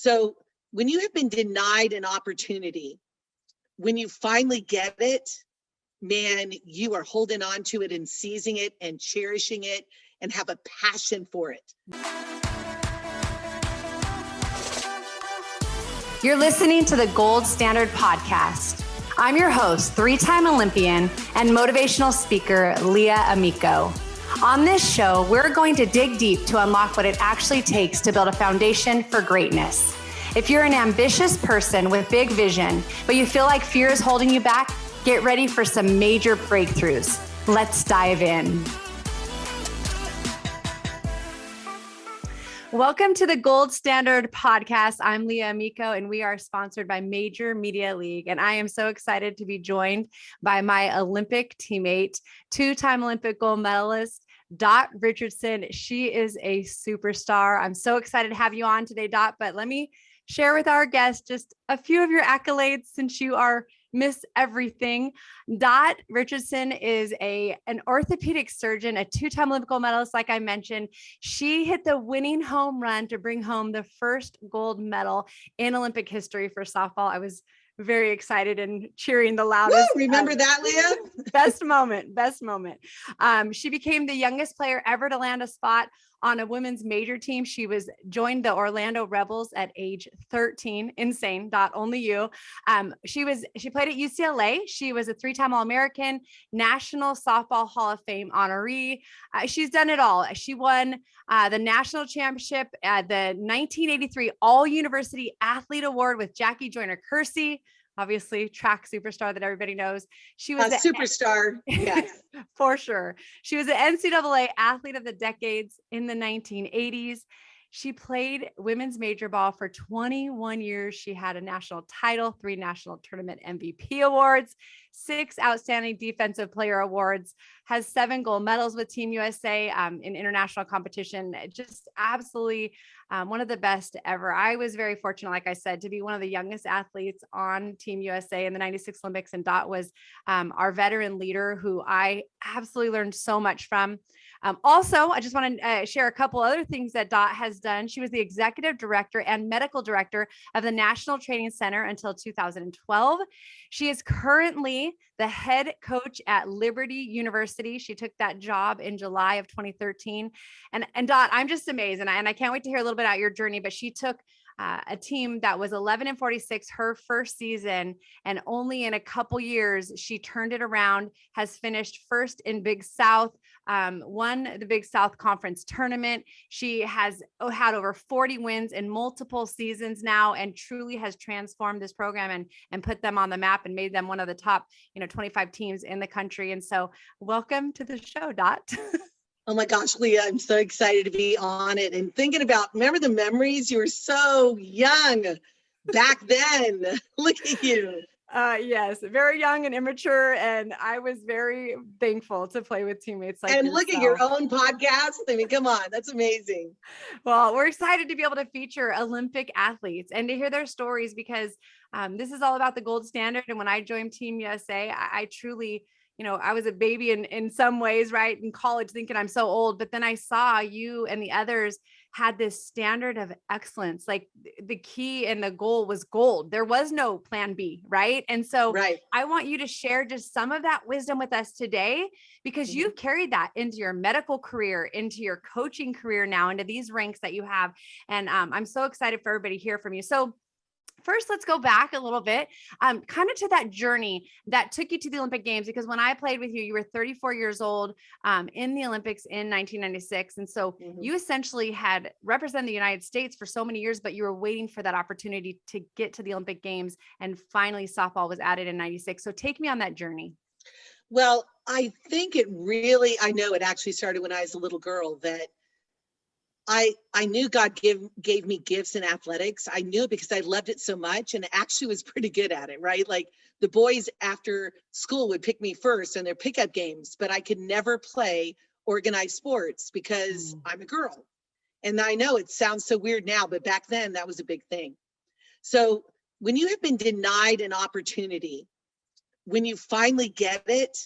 So when you have been denied an opportunity, when you finally get it, man, you are holding on to it and seizing it and cherishing it and have a passion for it. You're listening to the Gold Standard Podcast. I'm your host, three-time Olympian and motivational speaker, Leah Amico. On this show, we're going to dig deep to unlock what it actually takes to build a foundation for greatness. If you're an ambitious person with big vision, but you feel like fear is holding you back, get ready for some major breakthroughs. Let's dive in. Welcome to the Gold Standard Podcast. I'm Leah Amico, and we are sponsored by Major Media League. And I am so excited to be joined by my Olympic teammate, two-time Olympic gold medalist, Dot Richardson. She is a superstar. I'm so excited to have you on today, Dot, but let me share with our guests just a few of your accolades since you are Miss Everything. Dot Richardson is an orthopedic surgeon, a two-time Olympic gold medalist, like I mentioned. She hit the winning home run to bring home the first gold medal in Olympic history for softball. I was very excited and cheering the loudest. Woo, remember that, Leah? Best moment. She became the youngest player ever to land a spot on a women's major team. She joined the Orlando Rebels at age 13. Insane. Dot, only you. She played at UCLA. She was a three-time All-American, National Softball Hall of Fame honoree. She's done it all. She won the national championship at the 1983 All-University Athlete Award with Jackie Joyner-Kersee. Obviously, track superstar that everybody knows. She was a superstar, yes, for sure. She was the NCAA Athlete of the Decades in the 1980s. She played women's major ball for 21 years. She had a national title, 3 national tournament MVP awards, 6 outstanding defensive player awards, has 7 gold medals with Team USA in international competition. Just absolutely one of the best ever. I was very fortunate, like I said, to be one of the youngest athletes on Team USA in the 96 Olympics. And Dot was our veteran leader who I absolutely learned so much from. Also, I just want to share a couple other things that Dot has done. She was the executive director and medical director of the National Training Center until 2012. She is currently the head coach at Liberty University. She took that job in July of 2013. And Dot, I'm just amazed. And I can't wait to hear a little bit about your journey, but she took a team that was 11-46 her first season, and only in a couple years she turned it around, has finished first in Big South, won the Big South Conference tournament. She has had over 40 wins in multiple seasons now, and truly has transformed this program and put them on the map and made them one of the top 25 teams in the country. And so welcome to the show, Dot. Oh my gosh, Leah, I'm so excited to be on it and thinking about, remember the memories? You were so young back then. Look at you. Yes, very young and immature. And I was very thankful to play with teammates like and yourself. Look at your own podcast. I mean, come on, that's amazing. Well, we're excited to be able to feature Olympic athletes and to hear their stories, because this is all about the gold standard. And when I joined Team USA, I truly, I was a baby in some ways, right? In college, thinking I'm so old, but then I saw you and the others had this standard of excellence. Like the key and the goal was gold. There was no plan B, right? And so I want you to share just some of that wisdom with us today, because you've carried that into your medical career, into your coaching career now, into these ranks that you have. And I'm so excited for everybody to hear from you. So first, let's go back a little bit, kind of to that journey that took you to the Olympic Games, because when I played with you, you were 34 years old in the Olympics in 1996. And so you essentially had represented the United States for so many years, but you were waiting for that opportunity to get to the Olympic Games. And finally, softball was added in 96. So take me on that journey. Well, I think I know it actually started when I was a little girl, that I knew God gave me gifts in athletics. I knew it because I loved it so much and actually was pretty good at it, right? Like the boys after school would pick me first in their pickup games, but I could never play organized sports because I'm a girl. And I know it sounds so weird now, but back then that was a big thing. So when you have been denied an opportunity, when you finally get it,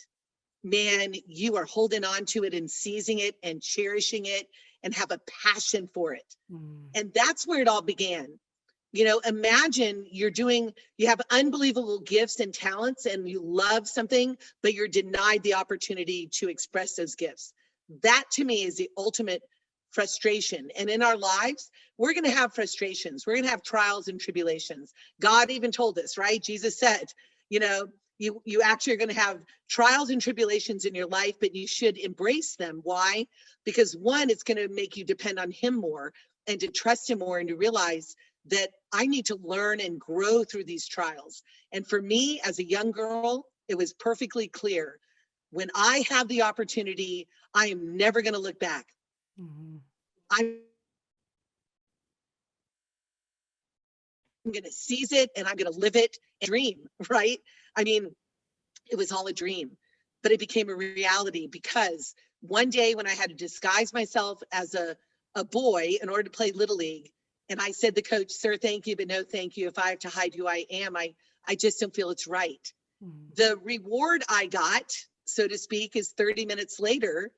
man, you are holding on to it and seizing it and cherishing it and have a passion for it. And that's where it all began. imagine you have unbelievable gifts and talents and you love something, but you're denied the opportunity to express those gifts. That to me is the ultimate frustration. And in our lives, we're going to have frustrations. We're going to have trials and tribulations. God even told us, right? Jesus said, you actually are going to have trials and tribulations in your life, but you should embrace them. Why? Because one, it's going to make you depend on him more and to trust him more and to realize that I need to learn and grow through these trials. And for me, as a young girl, it was perfectly clear. When I have the opportunity, I am never going to look back. Mm-hmm. I'm going to seize it and I'm going to live it and dream, right? I mean, it was all a dream, but it became a reality because one day when I had to disguise myself as a boy in order to play Little League, and I said to the coach, "Sir, thank you, but no thank you. If I have to hide who I am, I just don't feel it's right." Mm-hmm. The reward I got, so to speak, is 30 minutes later.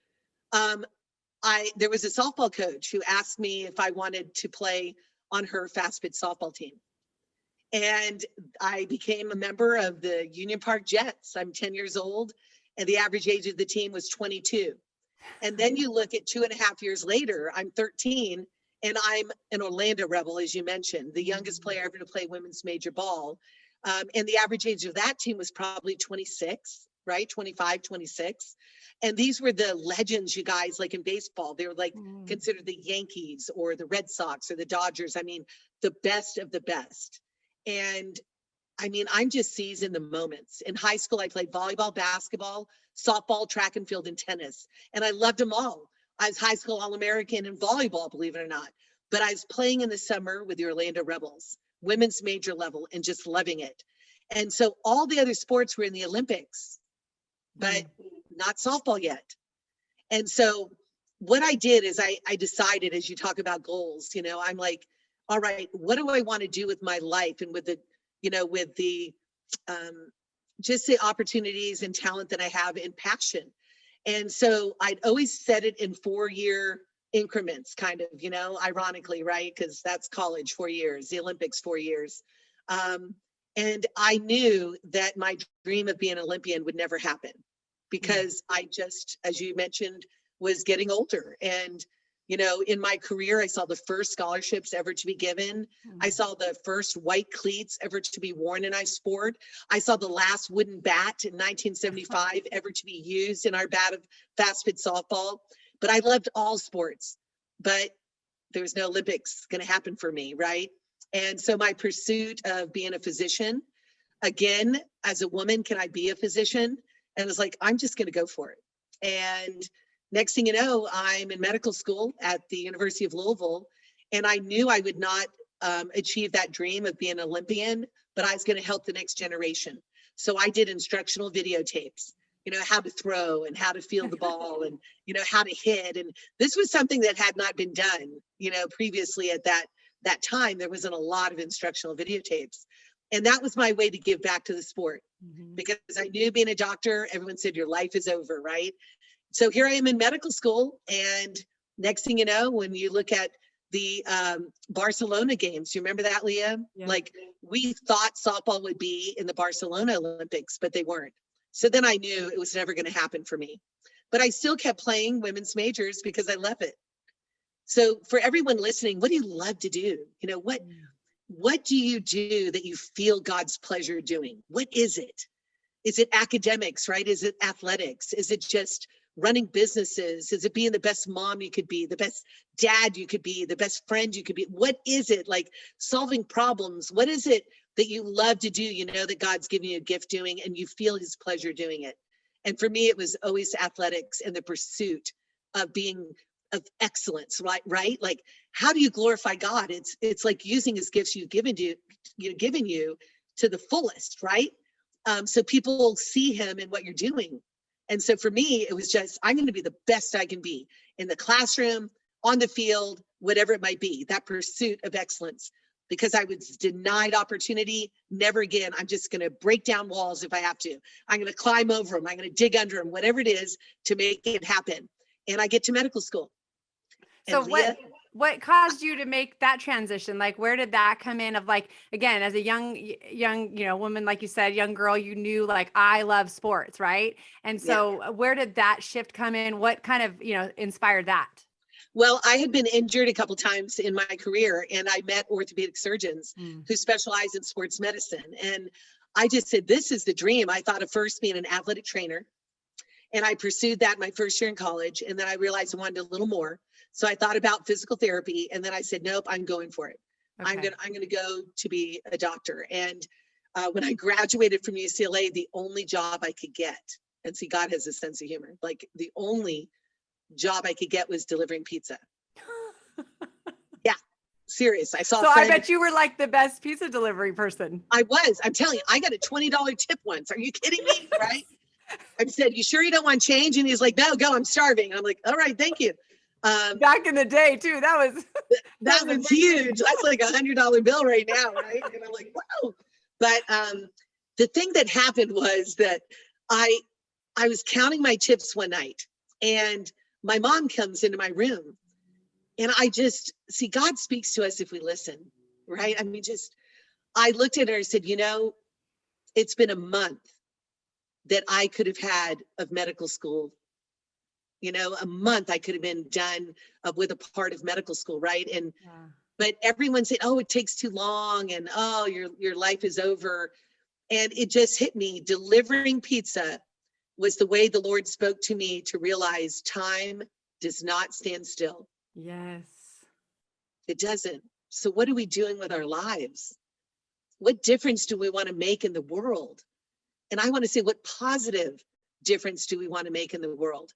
There was a softball coach who asked me if I wanted to play on her fast pitch softball team. And I became a member of the Union Park Jets. I'm 10 years old, and the average age of the team was 22. And then you look at 2.5 years later, I'm 13, and I'm an Orlando Rebel, as you mentioned, the youngest player ever to play women's major ball. And the average age of that team was probably 26, right? 25, 26. And these were the legends, you guys, like in baseball. They were like considered the Yankees or the Red Sox or the Dodgers. I mean, the best of the best. And I mean, I'm just seizing the moments. In high school, I played volleyball, basketball, softball, track and field, and tennis. And I loved them all. I was high school All-American in volleyball, believe it or not. But I was playing in the summer with the Orlando Rebels, women's major level, and just loving it. And so all the other sports were in the Olympics, but not softball yet. And so what I did is I decided, as you talk about goals, I'm like, all right, what do I want to do with my life and with the just the opportunities and talent that I have and passion. And so I'd always set it in 4-year increments, kind of, ironically, right? Because that's college, 4 years, the Olympics, 4 years. And I knew that my dream of being an Olympian would never happen because I just, as you mentioned, was getting older. And in my career, I saw the first scholarships ever to be given. I saw the first white cleats ever to be worn in our sport. I saw the last wooden bat in 1975 ever to be used in our bat of fast pitch softball. But I loved all sports, but there was no Olympics going to happen for me, right? And so my pursuit of being a physician, again, as a woman, can I be a physician? And I was like, I'm just going to go for it. And next thing you know, I'm in medical school at the University of Louisville, and I knew I would not achieve that dream of being an Olympian, but I was going to help the next generation. So I did instructional videotapes, how to throw and how to field the ball and, how to hit. And this was something that had not been done, previously at that time. There wasn't a lot of instructional videotapes. And that was my way to give back to the sport because I knew being a doctor, everyone said your life is over, right? So here I am in medical school, and next thing you know, when you look at the Barcelona games, you remember that, Leah? Yeah. Like we thought softball would be in the Barcelona Olympics, but they weren't. So then I knew it was never going to happen for me. But I still kept playing women's majors because I love it. So for everyone listening, what do you love to do? What do you do that you feel God's pleasure doing? What is it? Is it academics, right? Is it athletics? Is it just running businesses? Is it being the best mom you could be, the best dad you could be, the best friend you could be? What is it? Like solving problems? What is it that you love to do? That God's giving you a gift doing and you feel his pleasure doing it. And for me, it was always athletics and the pursuit of being of excellence, right? Like, how do you glorify God? It's like using his gifts given you to the fullest, right? So people will see him in what you're doing. And so for me, it was just, I'm going to be the best I can be in the classroom, on the field, whatever it might be, that pursuit of excellence, because I was denied opportunity. Never again. I'm just going to break down walls if I have to. I'm going to climb over them. I'm going to dig under them, whatever it is to make it happen. And I get to medical school. So and Leah, what caused you to make that transition? Like, where did that come in of like, again, as a young, woman, like you said, young girl, you knew like, I love sports, right? And Yeah. so where did that shift come in? What kind of, inspired that? Well, I had been injured a couple times in my career, and I met orthopedic surgeons who specialize in sports medicine. And I just said, this is the dream. I thought of first being an athletic trainer, and I pursued that my first year in college. And then I realized I wanted a little more. So I thought about physical therapy, and then I said, nope, I'm going for it. Okay. I'm gonna go to be a doctor. And when I graduated from UCLA, the only job I could get, and see, God has a sense of humor, like the only job I could get was delivering pizza. Yeah, serious. I saw. So I bet you were like the best pizza delivery person. I was. I'm telling you, I got a $20 tip once. Are you kidding me? Right? I said, "You sure you don't want change?" And he's like, "No, go. I'm starving." And I'm like, "All right, thank you." Back in the day, too, that was huge. That's like $100 bill right now, right? And I'm like, "Wow!" But the thing that happened was that I was counting my chips one night, and my mom comes into my room, and I just see God speaks to us if we listen, right? I mean, I looked at her and said, it's been a month that I could have had of medical school. A month I could have been done with a part of medical school, right? And but everyone said, oh, it takes too long, and oh, your life is over. And it just hit me. Delivering pizza was the way the Lord spoke to me to realize time does not stand still. Yes. It doesn't. So what are we doing with our lives? What difference do we want to make in the world? And I want to say, what positive difference do we want to make in the world?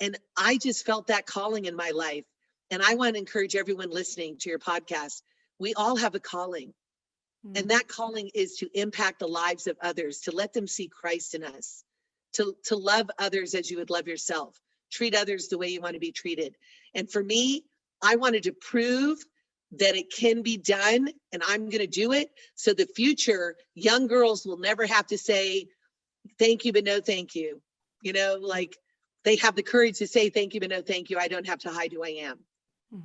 And I just felt that calling in my life. And I want to encourage everyone listening to your podcast. We all have a calling. And that calling is to impact the lives of others, to let them see Christ in us, to love others as you would love yourself, treat others the way you want to be treated. And for me, I wanted to prove that it can be done, and I'm going to do it. So the future young girls will never have to say, thank you, but no, thank you. Like they have the courage to say, thank you, but no, thank you. I don't have to hide who I am.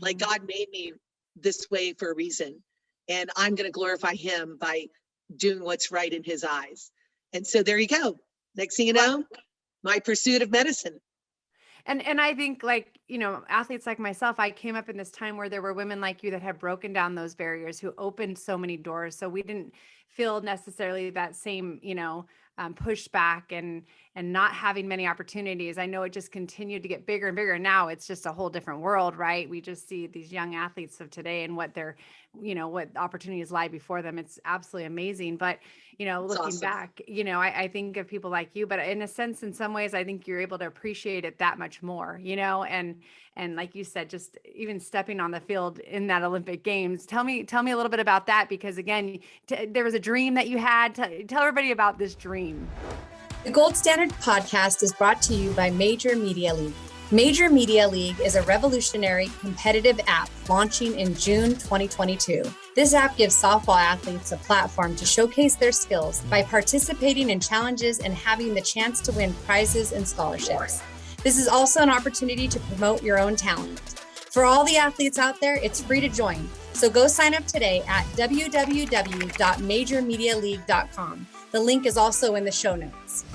Like God made me this way for a reason. And I'm going to glorify him by doing what's right in his eyes. And so there you go. Next thing you know, my pursuit of medicine. And I think like, athletes like myself, I came up in this time where there were women like you that had broken down those barriers, who opened so many doors. So we didn't feel necessarily that same, pushback and not having many opportunities. I know it just continued to get bigger and bigger. Now it's just a whole different world, right? We just see these young athletes of today and what they're, what opportunities lie before them. It's absolutely amazing. But, looking awesome. Back, I think of people like you, but in a sense, in some ways, I think you're able to appreciate it that much more, and like you said, just even stepping on the field in that Olympic Games. Tell me a little bit about that, because again, there was a dream that you had. Tell everybody about this dream. The Gold Standard podcast is brought to you by Major Media League. Major Media League is a revolutionary competitive app launching in June 2022. This app gives softball athletes a platform to showcase their skills by participating in challenges and having the chance to win prizes and scholarships. This is also an opportunity to promote your own talent. For all the athletes out there, it's free to join. So go sign up today at www.majormedialeague.com. The link is also in the show notes.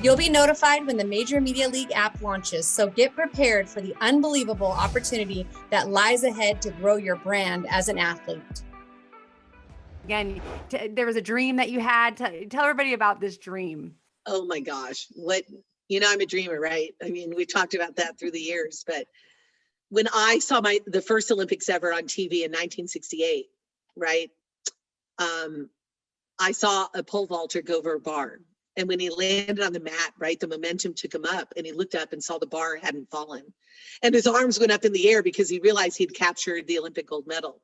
You'll be notified when the Major Media League app launches, so get prepared for the unbelievable opportunity that lies ahead to grow your brand as an athlete. Again, there was a dream that you had. Tell everybody about this dream. Oh my gosh. I'm a dreamer, right? I mean, we talked about that through the years, but when I saw the first Olympics ever on TV in 1968, right? I saw a pole vaulter go over a bar. And when he landed on the mat, right, the momentum took him up, and he looked up and saw the bar hadn't fallen. And his arms went up in the air because he realized he'd captured the Olympic gold medal.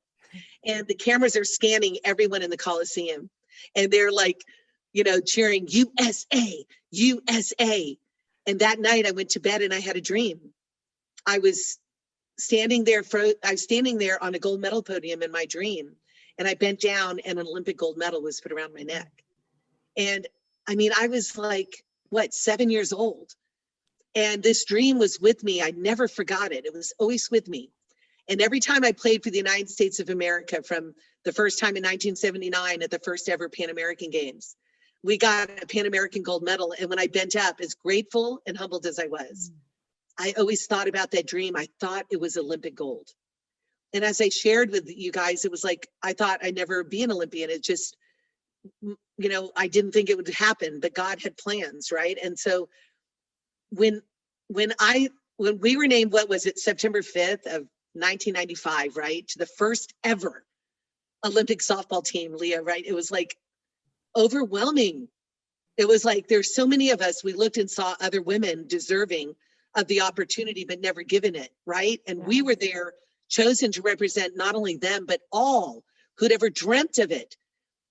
And the cameras are scanning everyone in the Coliseum. And they're like, cheering, USA, USA. And that night I went to bed and I had a dream. I was standing there on a gold medal podium in my dream. And I bent down and an Olympic gold medal was put around my neck. And I mean, I was like, 7 years old. And this dream was with me. I never forgot it. It was always with me. And every time I played for the United States of America, from the first time in 1979 at the first ever Pan American Games, we got a Pan American gold medal. And when I bent up, as grateful and humbled as I was, I always thought about that dream. I thought it was Olympic gold. And as I shared with you guys, it was like, I thought I'd never be an Olympian. It just, I didn't think it would happen, but God had plans, right? And so when we were named, what was it, September 5th of 1995, right, to the first ever Olympic softball team, Leah, right? It was like overwhelming. It was like, there's so many of us, we looked and saw other women deserving of the opportunity, but never given it, right? And we were there, chosen to represent not only them, but all who'd ever dreamt of it.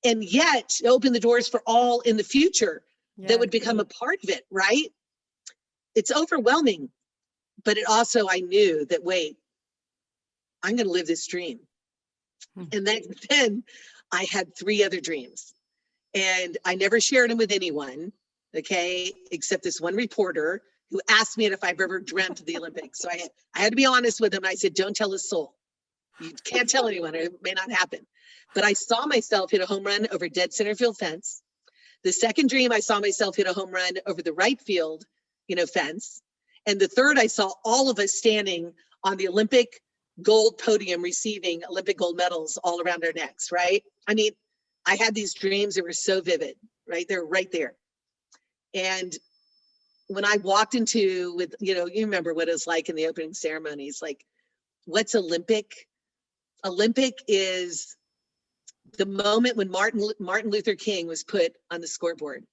And yet open the doors for all in the future that would become a part of it, right? It's overwhelming, but it also, I knew that, wait, I'm going to live this dream. And then I had 3 other dreams, and I never shared them with anyone, okay, except this one reporter who asked me if I've ever dreamt of the Olympics. So I had to be honest with him. I said, don't tell a soul. You can't tell anyone, or it may not happen. But I saw myself hit a home run over dead center field fence. The second dream, I saw myself hit a home run over the right field, fence. And the third, I saw all of us standing on the Olympic gold podium receiving Olympic gold medals all around our necks, right? I mean, I had these dreams that were so vivid, right? They're right there. And when I walked into you remember what it was like in the opening ceremonies, like, what's Olympic? Olympic is the moment when Martin Luther King was put on the scoreboard.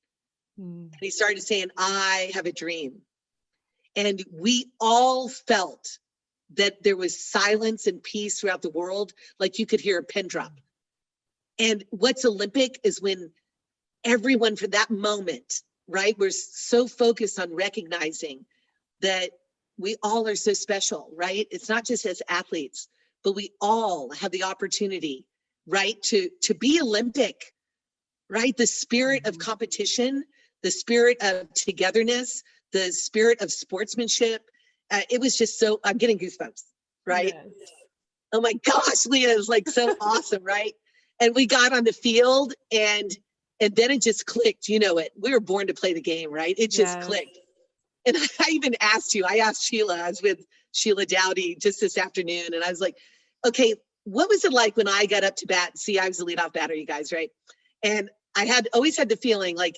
And he started saying, I have a dream. And we all felt that there was silence and peace throughout the world, like you could hear a pin drop. And what's Olympic is when everyone, for that moment, right, we're so focused on recognizing that we all are so special, right? It's not just as athletes, but we all have the opportunity, right, to be Olympic, right? The spirit of competition, the spirit of togetherness, the spirit of sportsmanship. It was just so, I'm getting goosebumps, right? Yes. Oh my gosh, Leah, it was like so awesome, right? And we got on the field, and then it just clicked. You know it. We were born to play the game, right? It just clicked. And I even asked you, I asked Sheila, I was with Sheila Dowdy just this afternoon, and I was like, okay, what was it like when I got up to bat? See, I was the leadoff batter, you guys, right? And I always had the feeling like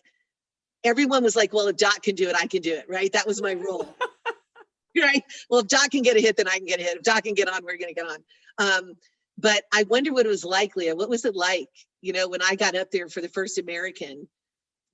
everyone was like, well, if Dot can do it, I can do it, right? That was my rule. Right? Well, if Dot can get a hit, then I can get a hit. If Dot can get on, we're going to get on. But I wonder what it was like, Leah. What was it like, when I got up there for the first American,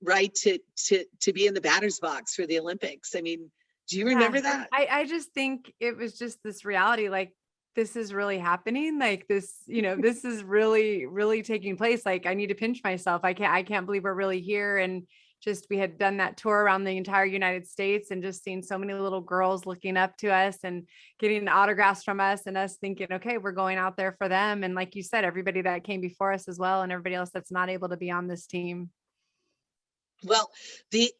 right, to be in the batter's box for the Olympics? I mean, do you remember that? I just think it was just this reality, like, this is really happening. Like this, this is really, really taking place. Like, I need to pinch myself. I can't believe we're really here. And just, we had done that tour around the entire United States and just seen so many little girls looking up to us and getting autographs from us, and us thinking, okay, we're going out there for them. And like you said, everybody that came before us as well, and everybody else that's not able to be on this team. Well, the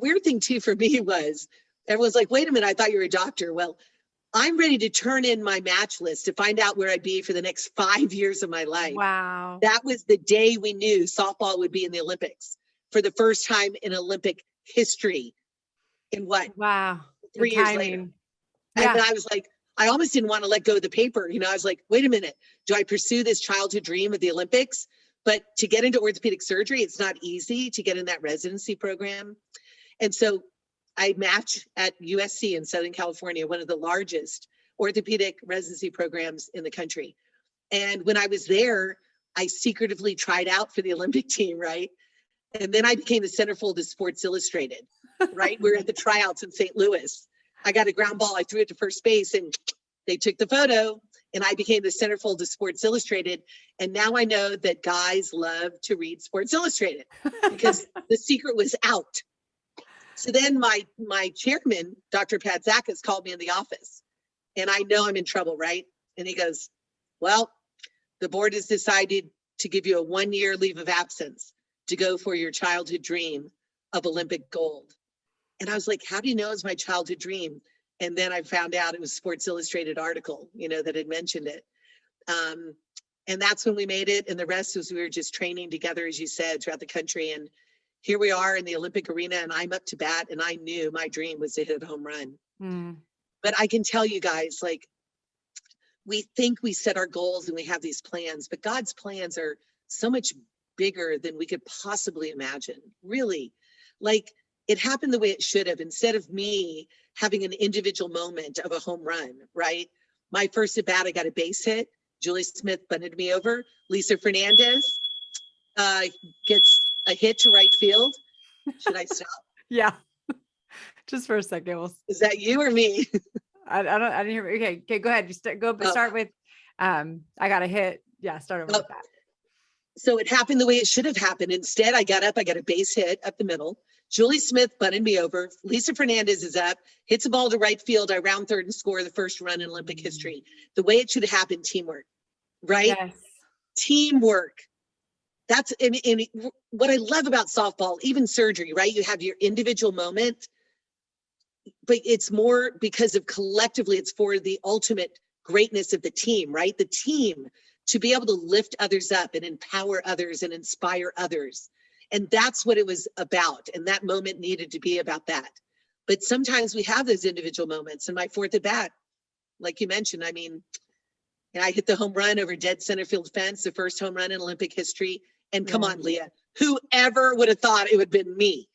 weird thing too for me was, everyone's like, wait a minute, I thought you were a doctor. Well, I'm ready to turn in my match list to find out where I'd be for the next 5 years of my life. Wow. That was the day we knew softball would be in the Olympics for the first time in Olympic history. In what? Wow. 3 years later. Yeah. And I was like, I almost didn't want to let go of the paper. I was like, wait a minute, do I pursue this childhood dream of the Olympics? But to get into orthopedic surgery, it's not easy to get in that residency program. And so I match at USC in Southern California, one of the largest orthopedic residency programs in the country. And when I was there, I secretively tried out for the Olympic team, right? And then I became the centerfold of Sports Illustrated, right? We were at the tryouts in St. Louis. I got a ground ball, I threw it to first base, and they took the photo, and I became the centerfold of Sports Illustrated. And now I know that guys love to read Sports Illustrated because the secret was out. So then my chairman, Dr. Pat Zakas, called me in the office, and I know I'm in trouble, right? And he goes, well, the board has decided to give you a 1-year leave of absence to go for your childhood dream of Olympic gold. And I was like, how do you know it's my childhood dream? And then I found out it was Sports Illustrated article, that had mentioned it. And that's when we made it. And the rest was, we were just training together, as you said, throughout the country. And here we are in the Olympic arena, and I'm up to bat, and I knew my dream was to hit a home run. But I can tell you guys, like, we think we set our goals and we have these plans, but God's plans are so much bigger than we could possibly imagine. Really, like, it happened the way it should have. Instead of me having an individual moment of a home run, right? My first at bat, I got a base hit. Julie Smith bunted me over. Lisa Fernandez gets a hit to right field. Should I stop? Yeah. Just for a second. Is that you or me? I didn't hear. Okay. Go ahead. You start with, I got a hit. Yeah. Start over with that. So it happened the way it should have happened. Instead, I got up, I got a base hit up the middle. Julie Smith bunted me over. Lisa Fernandez is up, hits a ball to right field. I round third and score the first run in Olympic history. The way it should have happened, teamwork, right? Yes. Teamwork. That's and what I love about softball, even surgery, right? You have your individual moment, but it's more because of collectively, it's for the ultimate greatness of the team, right? The team to be able to lift others up and empower others and inspire others. And that's what it was about. And that moment needed to be about that. But sometimes we have those individual moments. And my fourth at bat, like you mentioned, I mean, I hit the home run over dead center field fence, the first home run in Olympic history. And come on, Leah, whoever would have thought it would have been me?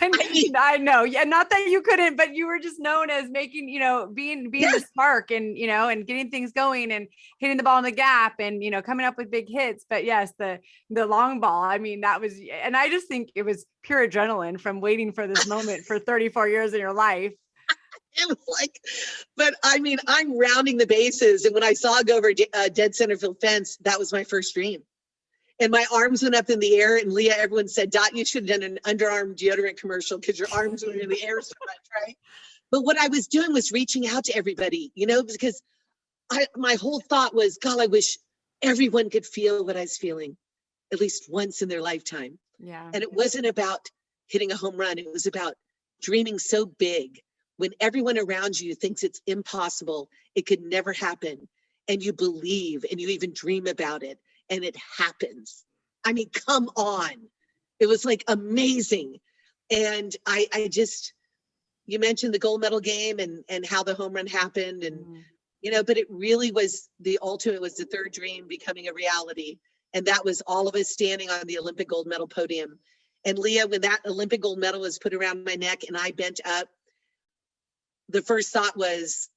I know. Yeah. Not that you couldn't, but you were just known as making, being the spark and, and getting things going and hitting the ball in the gap and, coming up with big hits. But yes, the long ball, I mean, that was, and I just think it was pure adrenaline from waiting for this moment for 34 years in your life. It was like, but I mean, I'm rounding the bases. And when I saw it go over dead center field fence, that was my first dream. And my arms went up in the air, and Leah, everyone said, Dot, you should have done an underarm deodorant commercial because your arms were in the air so much, right? But what I was doing was reaching out to everybody, because my whole thought was, God, I wish everyone could feel what I was feeling at least once in their lifetime. Yeah. And it wasn't about hitting a home run. It was about dreaming so big when everyone around you thinks it's impossible, it could never happen. And you believe and you even dream about it. And it happens. I mean, come on. It was like amazing. And I just, you mentioned the gold medal game and how the home run happened. And, but it really was the ultimate, was the third dream becoming a reality. And that was all of us standing on the Olympic gold medal podium. And Leah, when that Olympic gold medal was put around my neck and I bent up, the first thought was,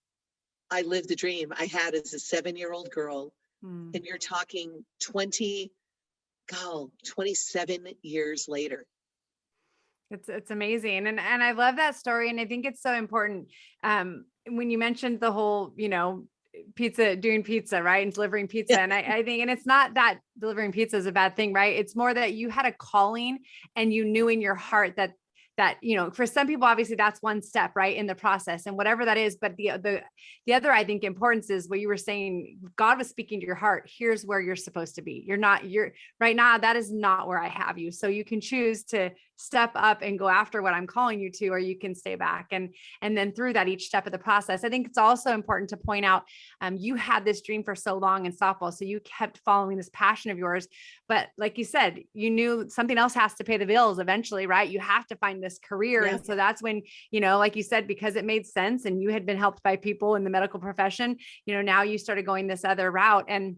I lived the dream I had as a 7-year-old girl. And you're talking 27 years later. It's amazing. And I love that story. And I think it's so important. When you mentioned the whole, doing pizza, right? And delivering pizza. And I think, and it's not that delivering pizza is a bad thing, right? It's more that you had a calling and you knew in your heart that, for some people, obviously that's one step, right, in the process and whatever that is. But the other, I think, importance is what you were saying. God was speaking to your heart. Here's where you're supposed to be. You're right now. That is not where I have you. So you can choose to step up and go after what I'm calling you to, or you can stay back. And then through that, each step of the process, I think it's also important to point out, you had this dream for so long in softball. So you kept following this passion of yours, but like you said, you knew something else has to pay the bills eventually, right? You have to find this career. Yeah. And so that's when, like you said, because it made sense and you had been helped by people in the medical profession, now you started going this other route. And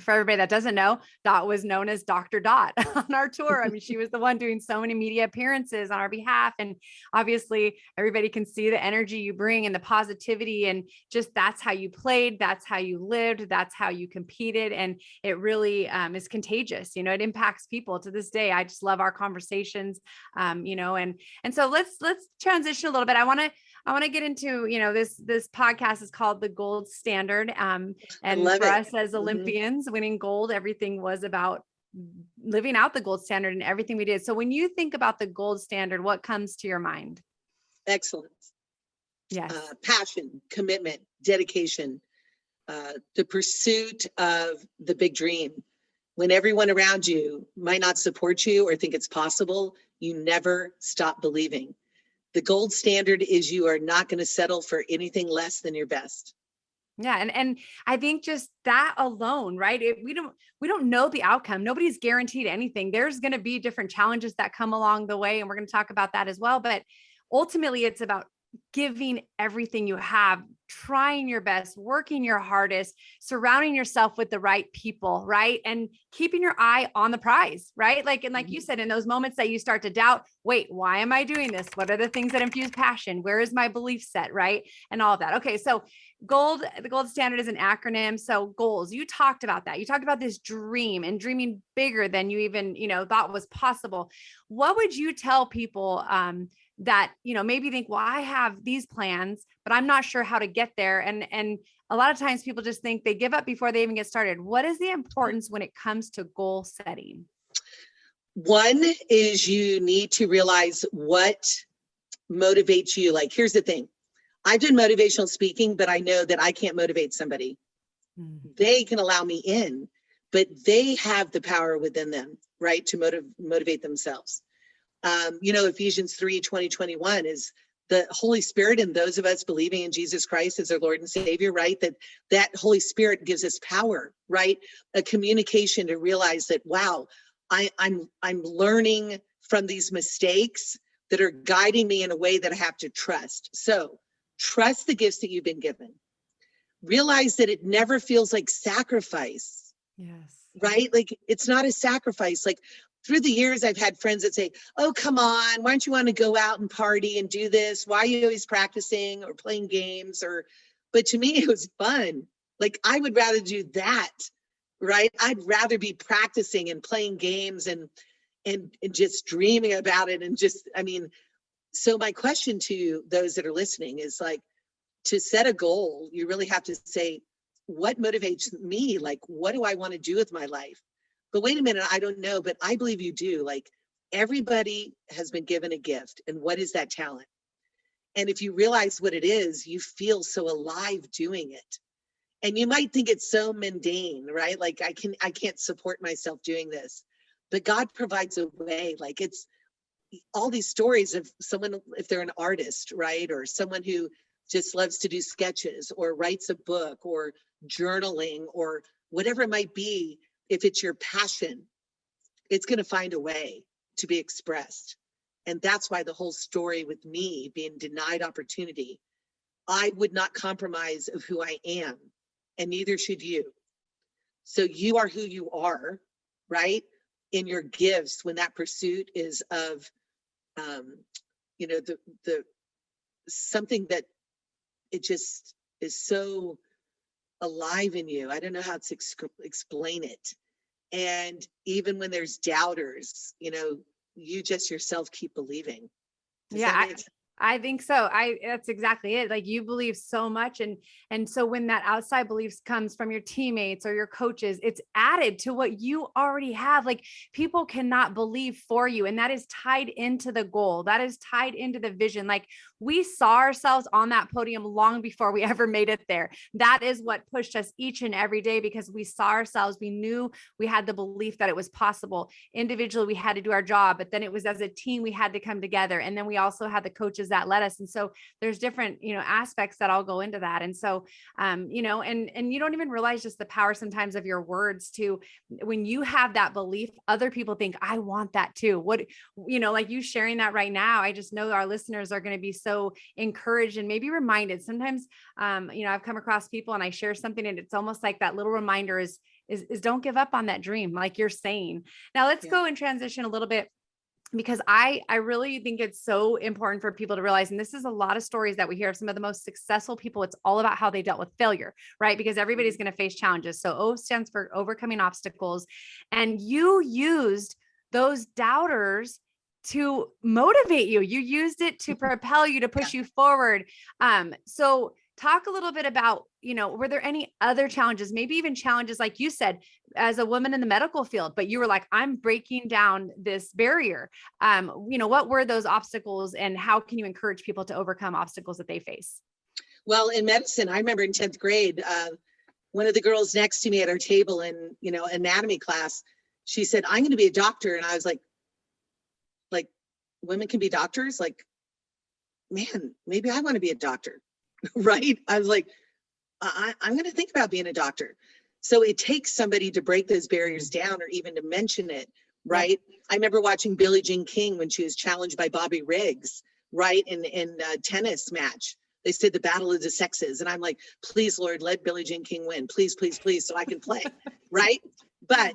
for everybody that doesn't know, Dot was known as Dr. Dot on our tour. I mean, she was the one doing so many media appearances on our behalf. And obviously everybody can see the energy you bring and the positivity, and just, that's how you played. That's how you lived. That's how you competed. And it really is contagious. It impacts people to this day. I just love our conversations, and so let's transition a little bit. I want to get into, this podcast is called The Gold Standard. And for us as Olympians, winning gold, everything was about living out the gold standard and everything we did. So when you think about the gold standard, what comes to your mind? Excellence. Yes. Passion, commitment, dedication, the pursuit of the big dream. When everyone around you might not support you or think it's possible, you never stop believing. The gold standard is you are not going to settle for anything less than your best. Yeah. And I think just that alone, right? We don't know the outcome. Nobody's guaranteed anything. There's going to be different challenges that come along the way. And we're going to talk about that as well. But ultimately it's about giving everything you have, trying your best, working your hardest, surrounding yourself with the right people, right? And keeping your eye on the prize, right? Like, and like you said, in those moments that you start to doubt, wait, why am I doing this? What are the things that infuse passion? Where is my belief set, right? And all of that. Okay. So the gold standard is an acronym. So goals, you talked about that. You talked about this dream and dreaming bigger than you even, thought was possible. What would you tell people, that, maybe think, well, I have these plans, but I'm not sure how to get there. And a lot of times people just think they give up before they even get started. What is the importance when it comes to goal setting? One is you need to realize what motivates you. Like, here's the thing. I've done motivational speaking, but I know that I can't motivate somebody. They can allow me in, but they have the power within them, right? To motivate themselves. Ephesians 3:20-21 is the Holy Spirit, and those of us believing in Jesus Christ as our Lord and Savior, right? That Holy Spirit gives us power, right? A communication to realize that, wow, I'm learning from these mistakes that are guiding me in a way that I have to trust. So trust the gifts that you've been given. Realize that it never feels like sacrifice. Yes. Right? Like, it's not a sacrifice. Like, through the years, I've had friends that say, oh, come on, why don't you want to go out and party and do this? Why are you always practicing or playing games? But to me, it was fun. Like, I would rather do that, right? I'd rather be practicing and playing games and just dreaming about it. And so my question to those that are listening is, like, to set a goal, you really have to say, what motivates me? Like, what do I want to do with my life? But wait a minute, I don't know, but I believe you do. Like, everybody has been given a gift. And what is that talent? And if you realize what it is, you feel so alive doing it. And you might think it's so mundane, right? Like, I can't support myself doing this, but God provides a way. Like, it's all these stories of someone, if they're an artist, right? Or someone who just loves to do sketches or writes a book or journaling or whatever it might be. If it's your passion, it's going to find a way to be expressed. And that's why the whole story with me being denied opportunity, I would not compromise of who I am, and neither should you. So you are who you are, right? In your gifts, when that pursuit is of, the something that it just is so alive in you. I don't know how to explain it. And even when there's doubters, you just yourself keep believing. I think so. That's exactly it. Like, you believe so much. And so when that outside beliefs comes from your teammates or your coaches, it's added to what you already have. Like, people cannot believe for you. And that is tied into the goal. That is tied into the vision. Like, we saw ourselves on that podium long before we ever made it there. That is what pushed us each and every day, because we saw ourselves. We knew we had the belief that it was possible. Individually, we had to do our job, but then it was as a team, we had to come together. And then we also had the coaches that led us. And so there's different, aspects that all go into that. And so, and you don't even realize just the power sometimes of your words too. When you have that belief, other people think, I want that too. Like you sharing that right now, I just know our listeners are going to be so encouraged and maybe reminded. Sometimes, I've come across people and I share something and it's almost like that little reminder is don't give up on that dream, like you're saying. Now let's go and transition a little bit, because I really think it's so important for people to realize, and this is a lot of stories that we hear of some of the most successful people. It's all about how they dealt with failure, right? Because everybody's going to face challenges. So O stands for overcoming obstacles. And you used those doubters to motivate you. You used it to propel you, to push you forward. So talk a little bit about, were there any other challenges, maybe even challenges, like you said, as a woman in the medical field, but you were like, I'm breaking down this barrier. What were those obstacles and how can you encourage people to overcome obstacles that they face? Well, in medicine, I remember in 10th grade, one of the girls next to me at our table in, anatomy class, she said, I'm going to be a doctor. And I was like, women can be doctors? Like, man, maybe I want to be a doctor, right? I was like, I'm going to think about being a doctor. So it takes somebody to break those barriers down or even to mention it, right? Yeah. I remember watching Billie Jean King when she was challenged by Bobby Riggs, right? In a tennis match. They said the battle of the sexes. And I'm like, please, Lord, let Billie Jean King win. Please, please, please, so I can play, right? But,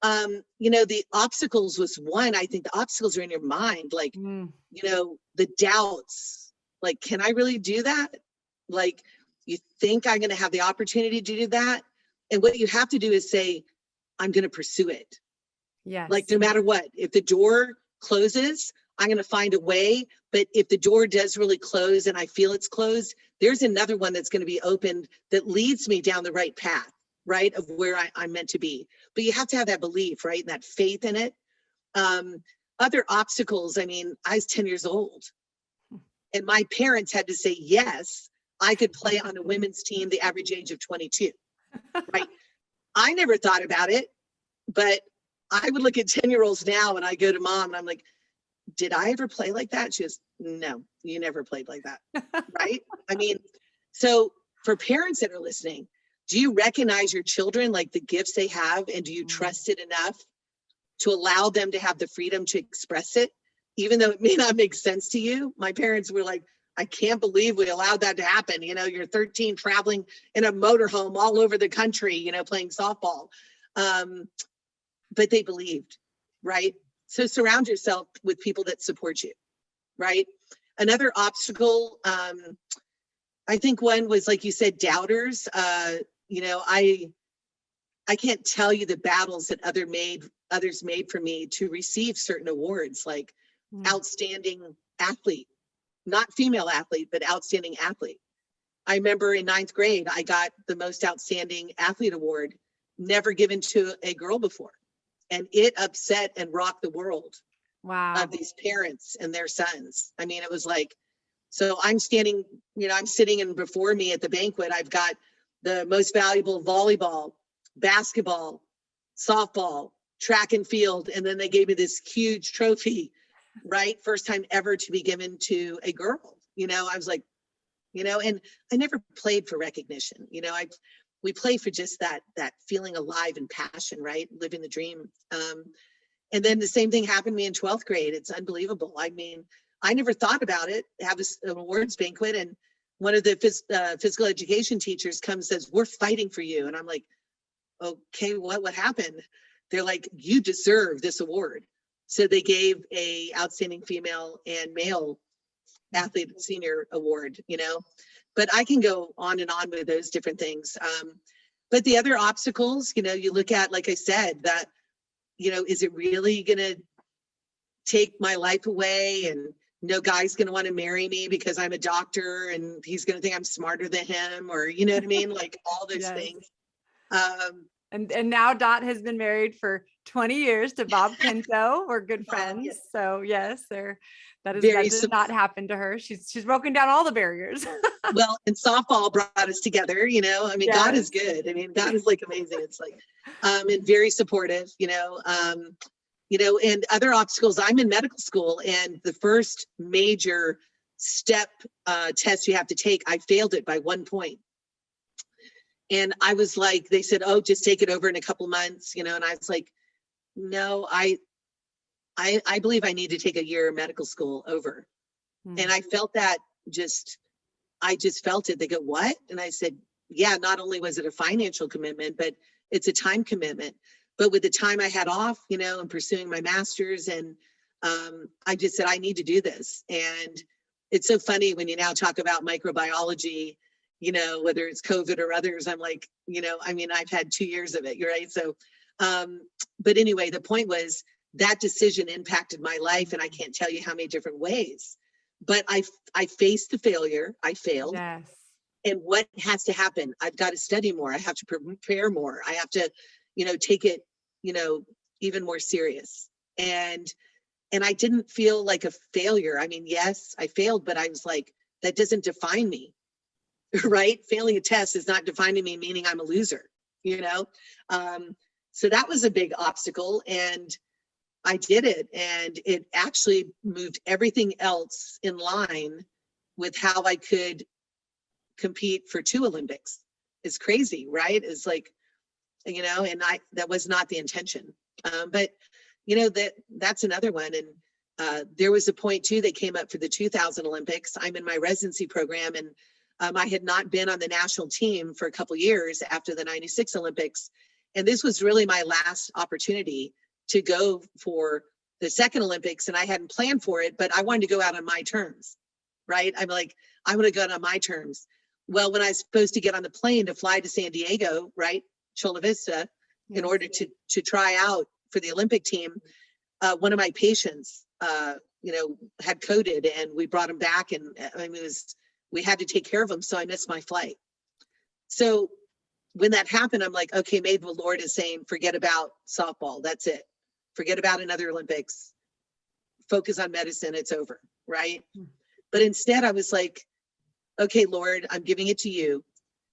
the obstacles was one. I think the obstacles are in your mind, like, the doubts, like, can I really do that? Like, you think I'm going to have the opportunity to do that? And what you have to do is say, I'm going to pursue it. Yes. Like, no matter what, if the door closes, I'm going to find a way. But if the door does really close and I feel it's closed, there's another one that's going to be opened that leads me down the right path, right? Of where I'm meant to be. But you have to have that belief, right? And that faith in it. Other obstacles, I mean, I was 10 years old and my parents had to say, yes, I could play on a women's team, the average age of 22, right? I never thought about it, but I would look at 10-year-olds now and I go to mom and I'm like, did I ever play like that? She goes, no, you never played like that, right? I mean, so for parents that are listening, do you recognize your children, like the gifts they have, and do you trust it enough to allow them to have the freedom to express it, even though it may not make sense to you? My parents were like, I can't believe we allowed that to happen. You're 13 traveling in a motorhome all over the country, playing softball. But they believed, right? So surround yourself with people that support you, right? Another obstacle, I think one was, like you said, doubters. I can't tell you the battles that others made for me to receive certain awards, like outstanding athlete, not female athlete, but outstanding athlete. I remember in 9th grade, I got the most outstanding athlete award, never given to a girl before. And it upset and rocked the world of these parents and their sons. I mean, it was like, so I'm standing, I'm sitting and before me at the banquet, I've got the most valuable volleyball, basketball, softball, track and field. And then they gave me this huge trophy, right? First time ever to be given to a girl. I was like, and I never played for recognition. We play for just that feeling alive and passion, right? Living the dream. And then the same thing happened to me in 12th grade. It's unbelievable. I mean, I never thought about it, have an awards banquet. And one of the physical education teachers comes and says, we're fighting for you. And I'm like, okay, what happened? They're like, you deserve this award. So they gave a outstanding female and male athlete senior award, but I can go on and on with those different things. But the other obstacles, you look at, like I said, that, is it really going to take my life away? And no guy's going to want to marry me because I'm a doctor and he's going to think I'm smarter than him, or, you know what I mean? Like all those things. And now Dot has been married for 20 years to Bob Pinto. We're good friends. Yes. So yes, that did not happen to her. She's broken down all the barriers. Well, and softball brought us together, I mean, yes. God is good. I mean, God is like amazing. It's like, and very supportive, and other obstacles. I'm in medical school, and the first major step test you have to take, I failed it by 1 point. And I was like, they said, oh, just take it over in a couple months, and I was like, no, I believe I need to take a year of medical school over. And I felt that I just felt it. They go, what? And I said, yeah, not only was it a financial commitment, but it's a time commitment. But with the time I had off, and pursuing my master's, and I just said, I need to do this. And it's so funny when you now talk about microbiology, whether it's COVID or others, I'm like, I've had 2 years of it, you're right. So, but anyway, the point was that decision impacted my life, and I can't tell you how many different ways. But I faced the failure. I failed. Yes. And what has to happen? I've got to study more. I have to prepare more. I have to, take it, even more serious. And I didn't feel like a failure. I mean, yes, I failed, but I was like, that doesn't define me, right? Failing a test is not defining me, meaning I'm a loser, So that was a big obstacle, and I did it, and it actually moved everything else in line with how I could compete for 2 Olympics. It's crazy, right? It's like, and that was not the intention. But that's another one. And there was a point too, they came up for the 2000 Olympics. I'm in my residency program, and I had not been on the national team for a couple years after the 96 Olympics. And this was really my last opportunity to go for the second Olympics. And I hadn't planned for it, but I wanted to go out on my terms, right? I'm like, I want to go out on my terms. Well, when I was supposed to get on the plane to fly to San Diego, right, Chula Vista, in order to try out for the Olympic team, one of my patients, had coded, and we brought him back, and we had to take care of him. So I missed my flight. So when that happened, I'm like, okay, maybe the Lord is saying, forget about softball. That's it. Forget about another Olympics. Focus on medicine. It's over, right? But instead I was like, okay, Lord, I'm giving it to you.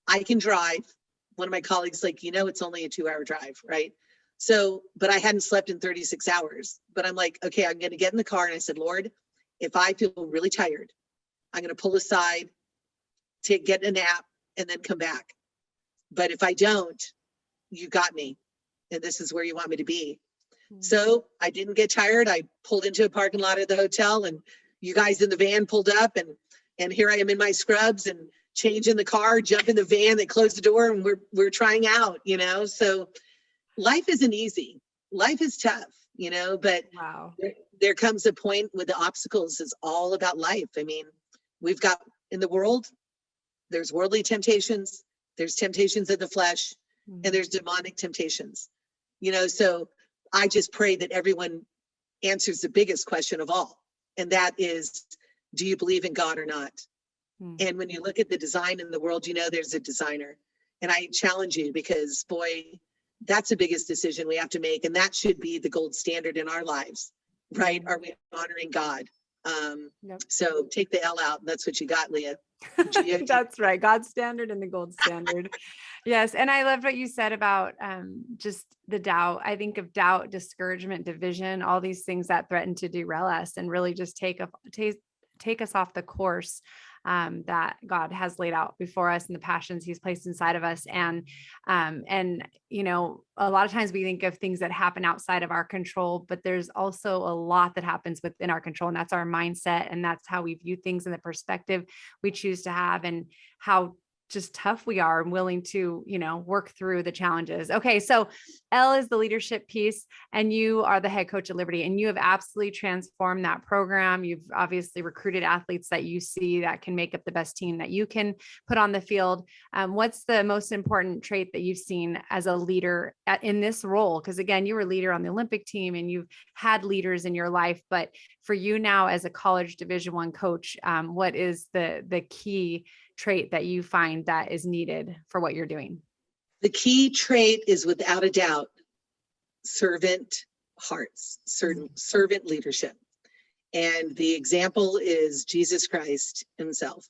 I can drive. One of my colleagues like, it's only a 2-hour drive, right? So, but I hadn't slept in 36 hours. But I'm like, okay, I'm going to get in the car. And I said, Lord, if I feel really tired, I'm going to pull aside, get a nap, and then come back. But if I don't, you got me. And this is where you want me to be. Mm-hmm. So I didn't get tired. I pulled into a parking lot at the hotel, and you guys in the van pulled up, and here I am in my scrubs and change in the car, jump in the van, they close the door, and we're trying out, So life isn't easy. Life is tough, but wow. There comes a point where the obstacles is all about life. I mean, we've got in the world, there's worldly temptations, there's temptations of the flesh, and there's demonic temptations, so I just pray that everyone answers the biggest question of all. And that is, do you believe in God or not? And when you look at the design in the world, there's a designer. And I challenge you, because boy, that's the biggest decision we have to make. And that should be the gold standard in our lives, right? Are we honoring God? Yep. So take the L out. That's what you got, Leah. That's right. God's standard and the gold standard. Yes. And I loved what you said about just the doubt. I think of doubt, discouragement, division, all these things that threaten to derail us and really just take us off the course that God has laid out before us and the passions he's placed inside of us. And a lot of times we think of things that happen outside of our control, but there's also a lot that happens within our control. And that's our mindset. And that's how we view things and the perspective we choose to have, and how just tough we are and willing to, work through the challenges. Okay. So L is the leadership piece, and you are the head coach at Liberty, and you have absolutely transformed that program. You've obviously recruited athletes that you see that can make up the best team that you can put on the field. What's the most important trait that you've seen as a leader in this role? Because again, you were a leader on the Olympic team and you've had leaders in your life, but for you now as a college Division I coach, what is the key trait that you find that is needed for what you're doing? The key trait is, without a doubt, servant hearts, servant leadership. And the example is Jesus Christ himself.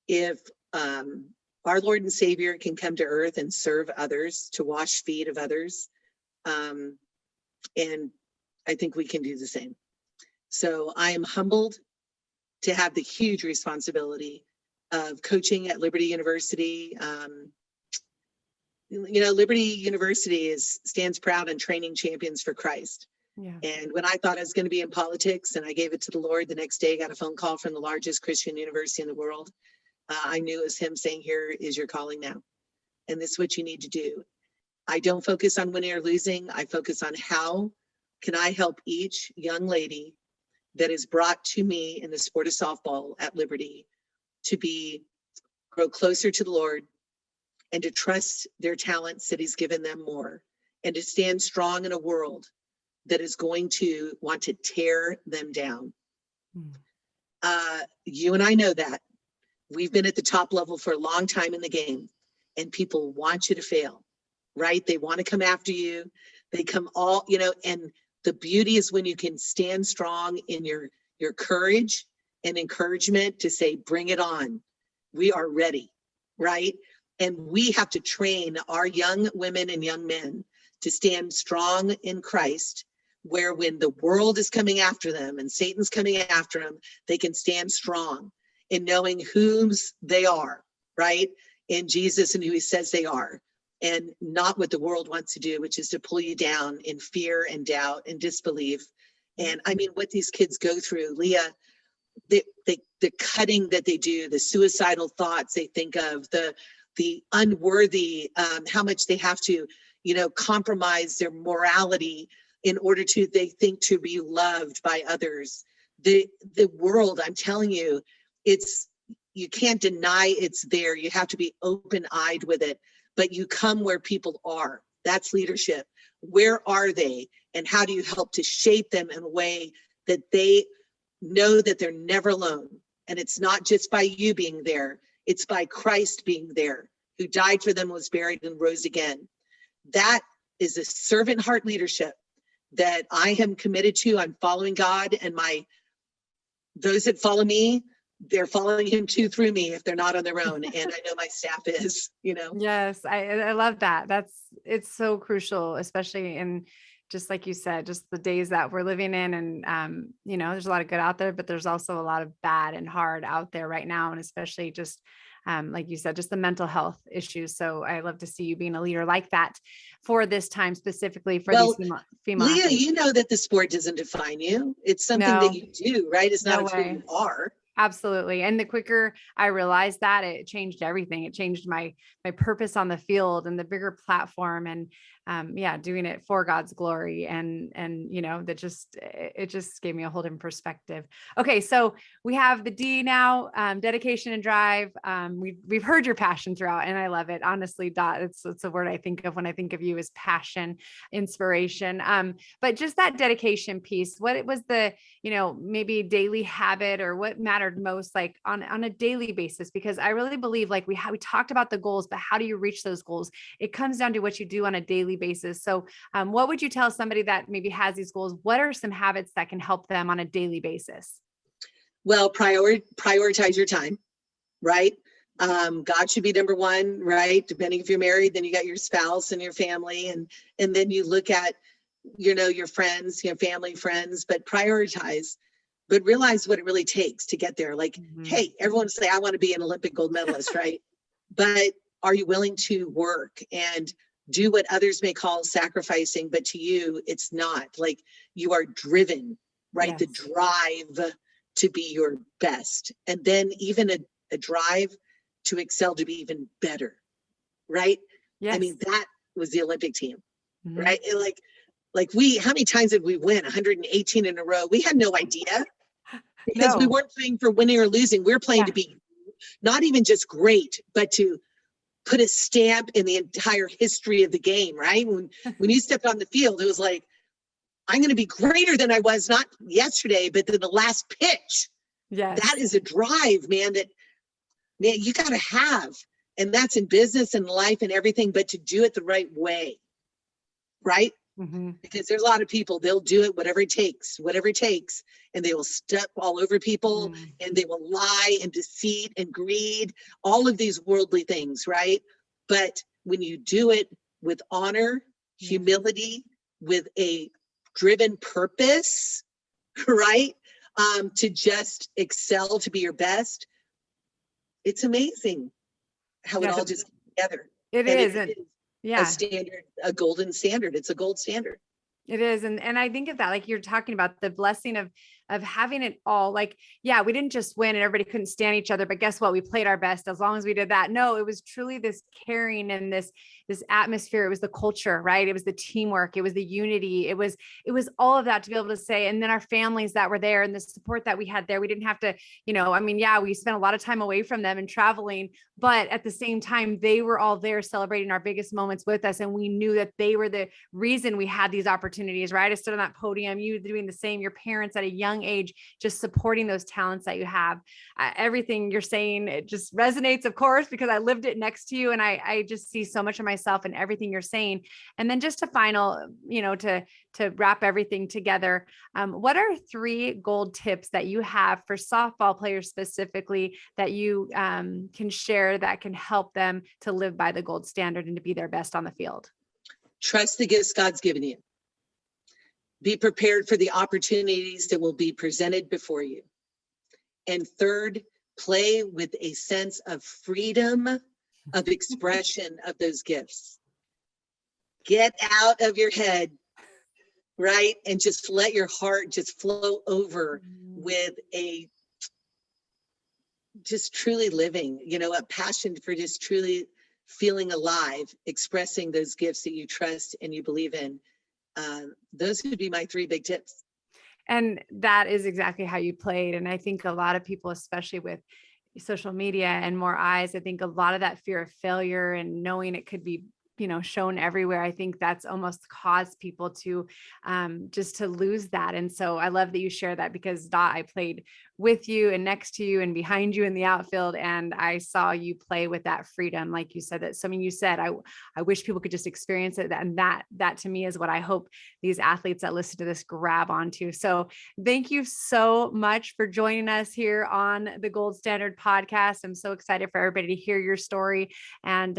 If our Lord and Savior can come to earth and serve others, to wash feet of others, and I think we can do the same. So I am humbled to have the huge responsibility of coaching at Liberty University. Liberty University stands proud in training champions for Christ. Yeah. And when I thought I was going to be in politics and I gave it to the Lord, the next day I got a phone call from the largest Christian university in the world. I knew it was him saying, here is your calling now. And this is what you need to do. I don't focus on winning or losing. I focus on how can I help each young lady that is brought to me in the sport of softball at Liberty to grow closer to the Lord, and to trust their talents that he's given them more, and to stand strong in a world that is going to want to tear them down. You and I know that. We've been at the top level for a long time in the game, and people want you to fail, right? They want to come after you. They come all, and the beauty is when you can stand strong in your courage and encouragement to say, bring it on. We are ready, right? And we have to train our young women and young men to stand strong in Christ, where when the world is coming after them and Satan's coming after them, they can stand strong. in knowing whose they are, right? In Jesus and who he says they are, and not what the world wants to do, which is to pull you down in fear and doubt and disbelief. And I mean, what these kids go through, Leah, the cutting that they do, the suicidal thoughts they think of, the unworthy, how much they have to, compromise their morality in order to, they think, to be loved by others. The world, I'm telling you, you can't deny it's there. You have to be open-eyed with it, but you come where people are. That's leadership. Where are they? And how do you help to shape them in a way that they know that they're never alone? And it's not just by you being there, it's by Christ being there, who died for them, was buried, and rose again. That is a servant heart leadership that I am committed to. I'm following God, and those that follow me, they're following him too through me if they're not on their own. And I know my staff is, Yes, I love that. It's so crucial, especially in, just like you said, just the days that we're living in. And, there's a lot of good out there, but there's also a lot of bad and hard out there right now. And especially just, like you said, just the mental health issues. So I love to see you being a leader like that for this time, specifically for these female Leah, athletes. you know that the sport doesn't define you. It's something that you do, right? It's not who you are. Absolutely. And the quicker I realized that, it changed everything. It changed my purpose on the field and the bigger platform, and doing it for God's glory. And it just gave me a whole different perspective. Okay. So we have the D now, dedication and drive. We've heard your passion throughout, and I love it. Honestly, Dot, it's a word I think of when I think of you, as passion, inspiration. But just that dedication piece, what was the, maybe daily habit, or what mattered most, like on a daily basis? Because I really believe, like we talked about the goals, but how do you reach those goals? It comes down to what you do on a daily basis. So what would you tell somebody that maybe has these goals? What are some habits that can help them on a daily basis? Well, prioritize your time, right? God should be number one, right? Depending if you're married, then you got your spouse and your family, and then you look at, your friends, family, friends, but prioritize, but realize what it really takes to get there. Like, hey, everyone say, I want to be an Olympic gold medalist, right? But are you willing to work and do what others may call sacrificing, but to you, it's not. Like, you are driven, right? Yes. The drive to be your best. And then even a drive to excel, to be even better, right? Yes. I mean, that was the Olympic team, right? And like how many times did we win? 118 in a row. We had no idea, because we weren't playing for winning or losing. We were playing to be not even just great, but to put a stamp in the entire history of the game, right? When you stepped on the field, it was like, I'm going to be greater than I was, not yesterday, but than the last pitch. Yes. That is a drive, man, you got to have. And that's in business and life and everything, but to do it the right way, right? Because there's a lot of people, they'll do it whatever it takes, and they will step all over people, and they will lie and deceit and greed, all of these worldly things, right? But when you do it with honor, humility, with a driven purpose, right? To just excel, to be your best, it's amazing how it all just comes together. It is. A standard, a golden standard. It's a gold standard. It is. And I think of that, like you're talking about the blessing of having it all. Like, we didn't just win and everybody couldn't stand each other, but guess what? We played our best as long as we did that. No, it was truly this caring and this atmosphere. It was the culture, right? It was the teamwork. It was the unity. It was all of that to be able to say, and then our families that were there and the support that we had there. We didn't have to, we spent a lot of time away from them and traveling, but at the same time, they were all there celebrating our biggest moments with us. And we knew that they were the reason we had these opportunities, right? I stood on that podium, you doing the same, your parents at a young age, just supporting those talents that you have. Everything you're saying, it just resonates, of course, because I lived it next to you. And I just see so much of myself in everything you're saying. And then just to to wrap everything together, what are 3 gold tips that you have for softball players specifically that you can share that can help them to live by the gold standard and to be their best on the field? Trust the gifts God's given you. Be prepared for the opportunities that will be presented before you. And third, play with a sense of freedom of expression of those gifts. Get out of your head, right? And just let your heart just flow over with a just truly living, a passion for just truly feeling alive, expressing those gifts that you trust and you believe in. Those would be my 3 big tips. And that is exactly how you played. And I think a lot of people, especially with social media and more eyes, I think a lot of that fear of failure and knowing it could be shown everywhere. I think that's almost caused people to just to lose that. And so I love that you share that, because Dot, I played with you and next to you and behind you in the outfield, and I saw you play with that freedom. Like you said, that something you said, I wish people could just experience it. And that to me is what I hope these athletes that listen to this grab onto. So thank you so much for joining us here on the Gold Standard podcast. I'm so excited for everybody to hear your story. And,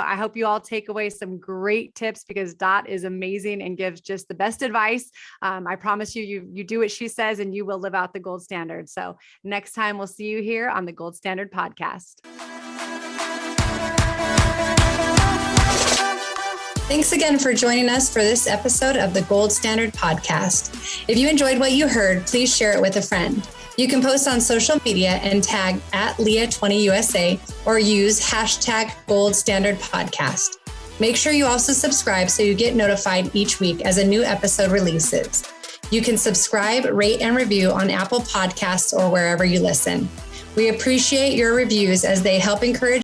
I hope you all take away some great tips, because Dot is amazing and gives just the best advice. I promise you do what she says and you will live out the gold standard. So next time we'll see you here on the Gold Standard podcast. Thanks again for joining us for this episode of the Gold Standard podcast. If you enjoyed what you heard, please share it with a friend. You can post on social media and tag @Leah20USA or use #GoldStandardPodcast. Make sure you also subscribe so you get notified each week as a new episode releases. You can subscribe, rate, and review on Apple Podcasts or wherever you listen. We appreciate your reviews as they help encourage